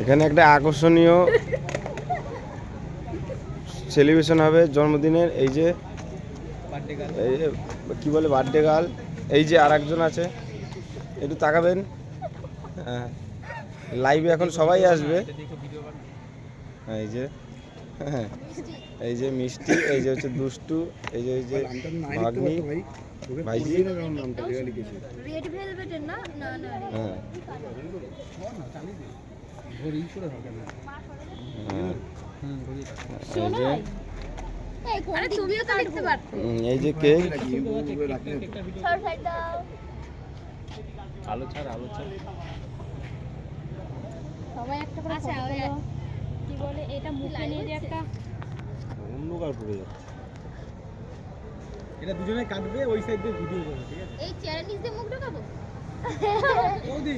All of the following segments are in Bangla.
এখানে একটা আকর্ষণীয় সেলিব্রেশন হবে জন্মদিনের। এই যে কি বলে বার্থডে গার্ল, এই যে আর একজন আছে, একটু তাকাবেন। হ্যাঁ, লাইভে এখন সবাই আসবে। এই যে হ্যাঁ, এই যে মিষ্টি, এই যে হচ্ছে দুষ্টু, এই যে ভাগ্নি ভাইজি। রেড ভেলভেটের না না না হ্যাঁ আরে তুমিও তো লিখতে পারো। এই যে কেক, আলো ছাড় সবাই একটা করে ফটো তোলো। কি বলে এটা মুখে নিয়ে যে একটা অন্ধকার পড়ে যাচ্ছে। এটা দুজনে কাটবে, ওই সাইড দিয়ে ভিডিও করবে, ঠিক আছে? এই চেয়ারের নিচ দিয়ে মুখ ঢোকাবো। ওদি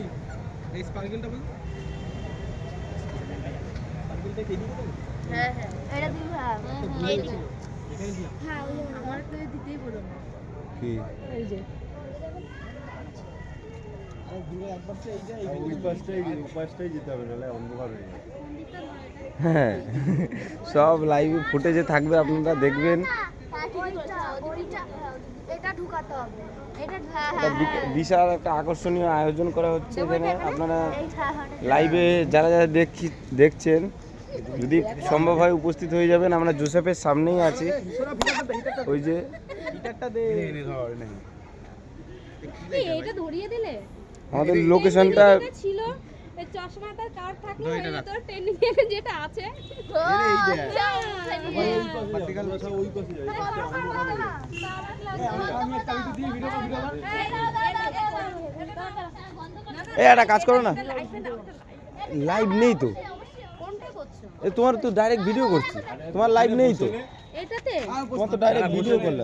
এই স্পার্কেলটা বল, স্পার্কেলটা কে দিবে? হ্যাঁ হ্যাঁ এটা দিই। হ্যাঁ এই দিই। এখানে দিলাম। হ্যাঁ আমার তো দিতেই বলো না। কি এই যে আর ঘুরে একবার তো এই যে ওই পাশটাই যেতে হবে, নাহলে অন্ধকার হয়ে যাবে। হ্যাঁ, সব লাইভে ফুটেজে থাকবে, আপনারা দেখবেন। এটা ঢুকাতে হবে। এটা বিশাল একটা আকর্ষণীয় আয়োজন করা হচ্ছে এখানে। আপনারা লাইভে যারা যারা দেখছেন, যদি সম্ভব হয় উপস্থিত হয়ে যাবেন। আমরা জোসেফের সামনেই আছি। ওই যে গিটারটা দে, এটা ধরিয়ে দিলে আমাদের লোকেশনটা ছিল। এই চশমাটার কার্ড থাকলে তোর ট্রেনিং এ যেটা আছে পার্টিকেল বসা ওই পাশে যাবে। আমি একটা ভিডিও দিয়ে ভিডিও এই একটা কাজ করো না, লাইভ নেই তো। কোনটা করছো? তোমার তো ডাইরেক্ট ভিডিও করছি, তোমার লাইভ নেই তো। এটাতে তোমার তো ডাইরেক্ট ভিডিও করলাম।